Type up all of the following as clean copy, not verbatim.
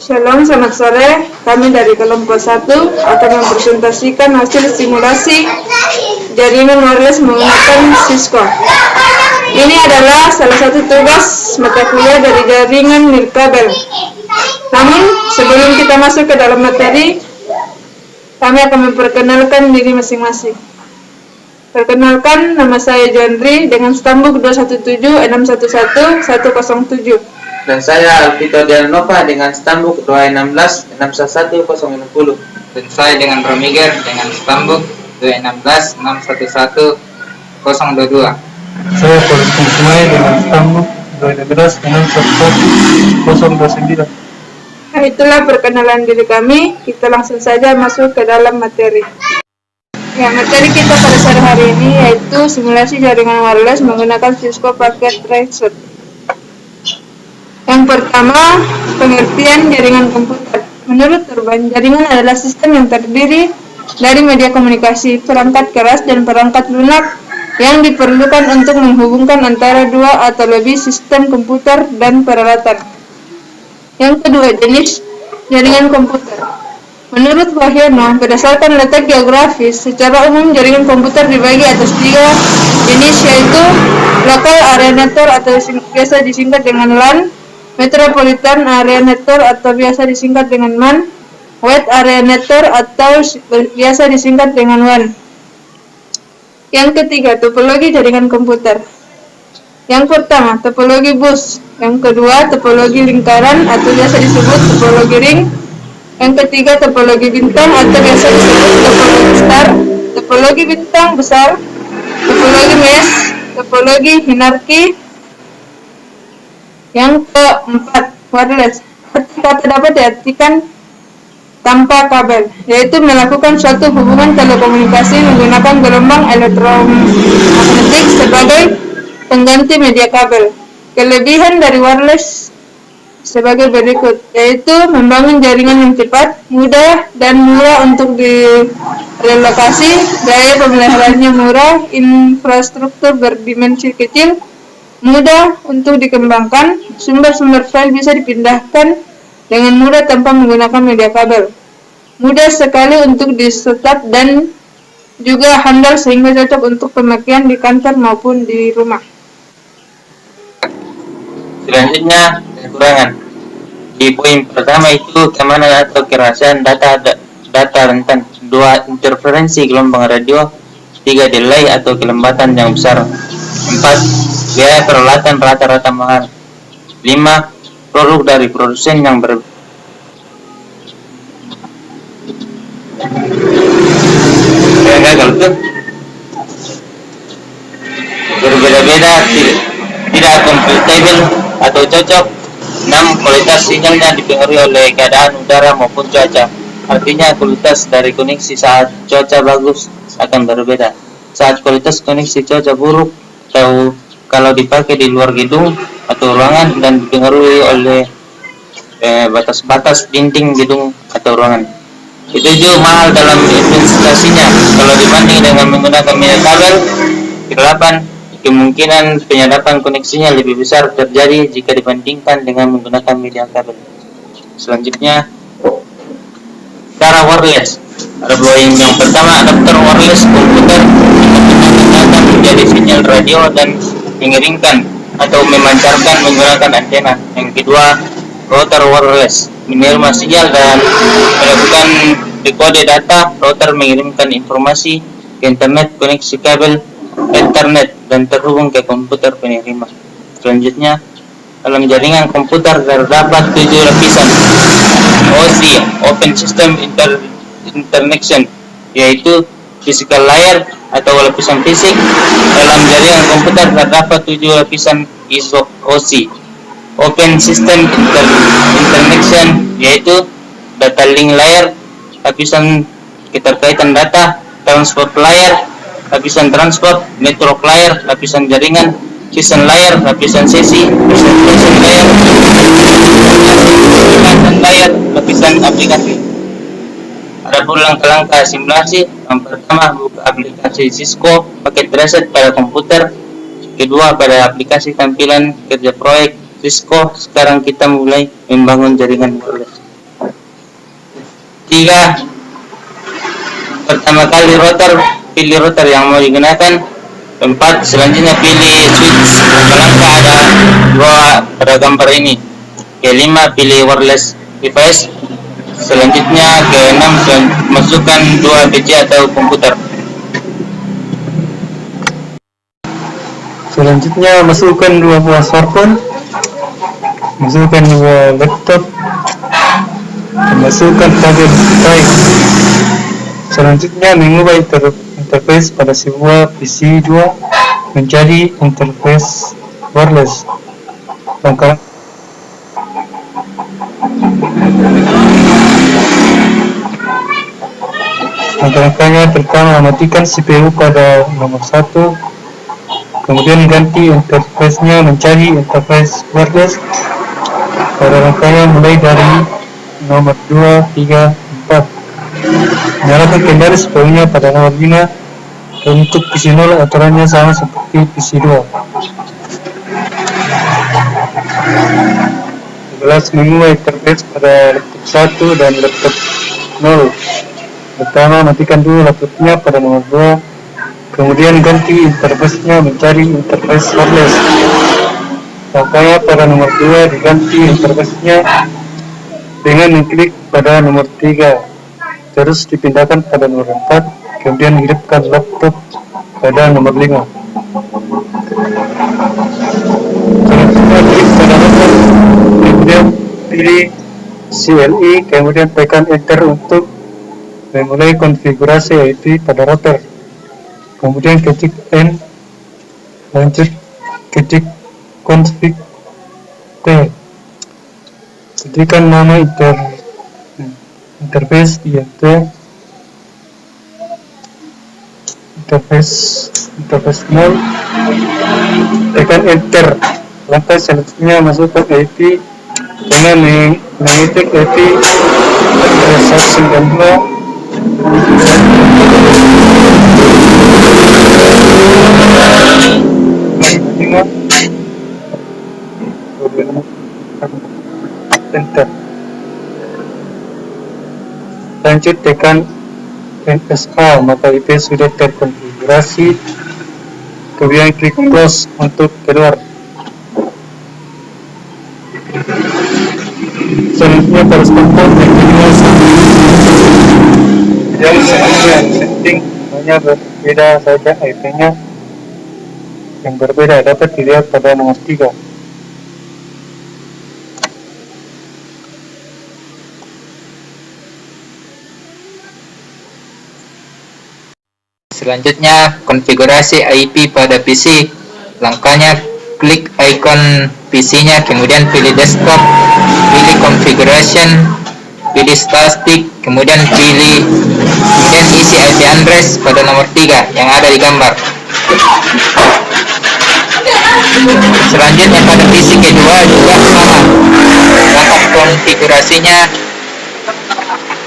Shalom, selamat sore. Kami dari kelompok 1 akan mempresentasikan hasil simulasi jaringan wireless menggunakan Cisco. Ini adalah salah satu tugas mata kuliah dari jaringan nirkabel. Namun, sebelum kita masuk ke dalam materi, kami akan memperkenalkan diri masing-masing. Perkenalkan, nama saya Johnry dengan stambuk 217611107. Dan saya Alvito Dianova dengan stambuk 216611060. Dan saya dengan Romiger dengan stambuk 216611022. Saya Fauzan Sumai dengan stambuk 216611029. Nah, itulah perkenalan diri kami. Kita langsung saja masuk ke dalam materi. Ya, materi kita pada sore hari ini yaitu simulasi jaringan wireless menggunakan Cisco Packet Tracer. Yang pertama, pengertian jaringan komputer. Menurut Urban, jaringan adalah sistem yang terdiri dari media komunikasi, perangkat keras, dan perangkat lunak yang diperlukan untuk menghubungkan antara dua atau lebih sistem komputer dan peralatan. Yang kedua, jenis jaringan komputer. Menurut Wahyono, berdasarkan letak geografis, secara umum jaringan komputer dibagi atas 3 jenis, yaitu Local Area Network atau biasa disingkat dengan LAN, Metropolitan Area Network atau biasa disingkat dengan MAN, Wide Area Network atau biasa disingkat dengan WAN. Yang ketiga, topologi jaringan komputer. Yang pertama, topologi bus. Yang kedua, topologi lingkaran atau biasa disebut topologi ring. Yang ketiga, topologi bintang atau biasa disebut topologi star. Topologi bintang besar, topologi mesh, topologi hierarki. Yang keempat, wireless. Arti kata dapat diartikan tanpa kabel, yaitu melakukan suatu hubungan telekomunikasi menggunakan gelombang elektromagnetik sebagai pengganti media kabel. Kelebihan dari wireless sebagai berikut, yaitu membangun jaringan yang cepat, mudah, dan murah untuk direlokasi, biaya pemeliharaannya murah, infrastruktur berdimensi kecil, mudah untuk dikembangkan, sumber-sumber file bisa dipindahkan dengan mudah tanpa menggunakan media kabel, mudah sekali untuk di-setup dan juga handal sehingga cocok untuk pemakaian di kantor maupun di rumah. Selanjutnya, kekurangan. Di poin pertama itu keamanan atau kerahasiaan data rentan. 2. Interferensi gelombang radio. 3. Delay atau kelembatan yang besar. 4. Biaya peralatan rata-rata mahal. 5. Produk dari produsen yang berbeda-beda, tidak compatible atau cocok. 6. Kualitas sinyalnya dipengaruhi oleh keadaan udara maupun cuaca. Artinya kualitas dari koneksi saat cuaca bagus akan berbeda. Saat kualitas koneksi cuaca buruk atau kalau dipakai di luar gedung atau ruangan dan dipengaruhi oleh batas-batas dinding gedung atau ruangan. Itu juga mahal dalam investasinya kalau dibanding dengan menggunakan media kabel. 8. Kemungkinan penyadapan koneksinya lebih besar terjadi jika dibandingkan dengan menggunakan media kabel. Selanjutnya, cara wireless. Ada yang pertama, adapter wireless komputer menggunakan data menjadi sinyal radio dan mengirimkan atau memancarkan menggunakan antena. Yang kedua, router wireless menerima sinyal dan melakukan dekode data. Router mengirimkan informasi ke internet, koneksi kabel internet dan terhubung ke komputer penerima. Selanjutnya, dalam jaringan komputer terdapat 7 lapisan OC, Open System Interconnection, yaitu physical layer atau lapisan fisik. Dalam jaringan komputer terdapat 7 lapisan OC, Open System Interconnection, yaitu data link layer, lapisan keterkaitan data, transport layer, lapisan transport, network layer, lapisan jaringan, session layer, lapisan sesi, presentation layer, lapisan aplikasi. Adapun langkah-langkah simulasi, yang pertama buka aplikasi Cisco Packet Tracer pada komputer. Kedua, pada aplikasi tampilan kerja proyek Cisco. Sekarang kita mulai membangun jaringan wireless. 3, pertama kali pilih router yang mau digunakan. 4, selanjutnya pilih switch. Langkah ada 2 pada gambar ini. Ke-5, pilih wireless device. Selanjutnya ke-6, masukkan 2 PC atau komputer. Selanjutnya masukkan 2 buah smartphone, masukkan 2 laptop, dan masukkan kabel drive. Selanjutnya mengubah interface pada sebuah PC 2 menjadi interface wireless. Langkah-langkahnya: pertama, matikan CPU pada nomor 1, kemudian ganti interface-nya menjadi interface wireless. Pada langkahnya mulai dari nomor 2, 3, 4. Nyalakan kembali CPU-nya pada nomor 5. Untuk PC 0 aturannya sama seperti PC 2. 11. Mengubah interface pada laptop 1 dan laptop 0. Pertama, matikan dulu laptopnya pada nomor 2, kemudian ganti interface-nya menjadi interface wireless. Langkahnya pada nomor 2 diganti interface-nya dengan mengklik pada nomor 3, terus dipindahkan pada nomor 4, kemudian hidupkan laptop pada nomor 5. Selanjutnya klik pada laptop, kemudian pilih CLI, kemudian tekan enter untuk memulai konfigurasi IP pada router. Kemudian ketik N, lanjut ketik config T. Ketikkan nama interface yaitu interface 0, tekan enter. Langkah selanjutnya masukkan IP dengan mengetik IP 192. Enter. Lanjut tekan NSA, maka IP sudah terkonfigurasi. Kemudian klik close untuk keluar. Selanjutnya pada smartphone yang selanjutnya setting hanya berbeda saja, IP-nya yang berbeda dapat dilihat pada nomor 3. Selanjutnya, konfigurasi IP pada PC. Langkahnya, klik icon PC-nya, kemudian pilih desktop, pilih configuration, pilih static, kemudian isi IP address pada nomor 3 yang ada di gambar. Selanjutnya pada PC kedua juga sama. Langkah konfigurasinya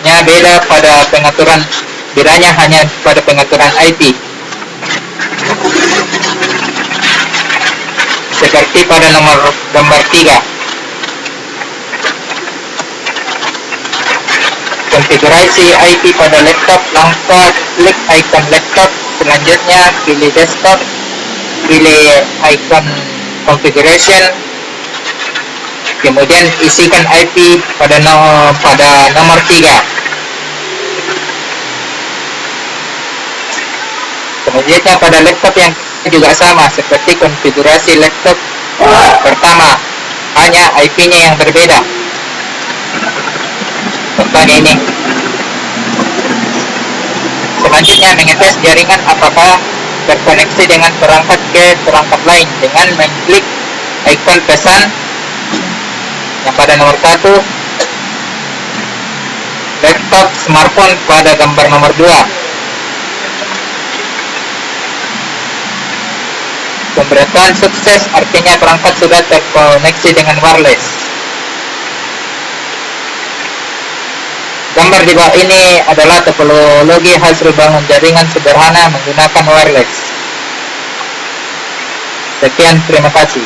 beda pada pengaturan, bedanya hanya pada pengaturan IP. Seperti pada nomor gambar 3. Konfigurasi IP pada laptop, langkah klik icon laptop, selanjutnya pilih desktop, pilih icon configuration, kemudian isikan IP pada nomor 3. Selanjutnya pada laptop yang juga sama seperti konfigurasi laptop pertama, hanya IP-nya yang berbeda. Contohnya ini. Selanjutnya mengetes jaringan apakah terkoneksi dengan perangkat ke perangkat lain dengan mengklik ikon pesan yang pada nomor 1, laptop smartphone pada gambar nomor 2. Pemberitahuan sukses artinya perangkat sudah terkoneksi dengan wireless. Gambar di bawah ini adalah topologi hasil bangun jaringan sederhana menggunakan wireless. Sekian, terima kasih.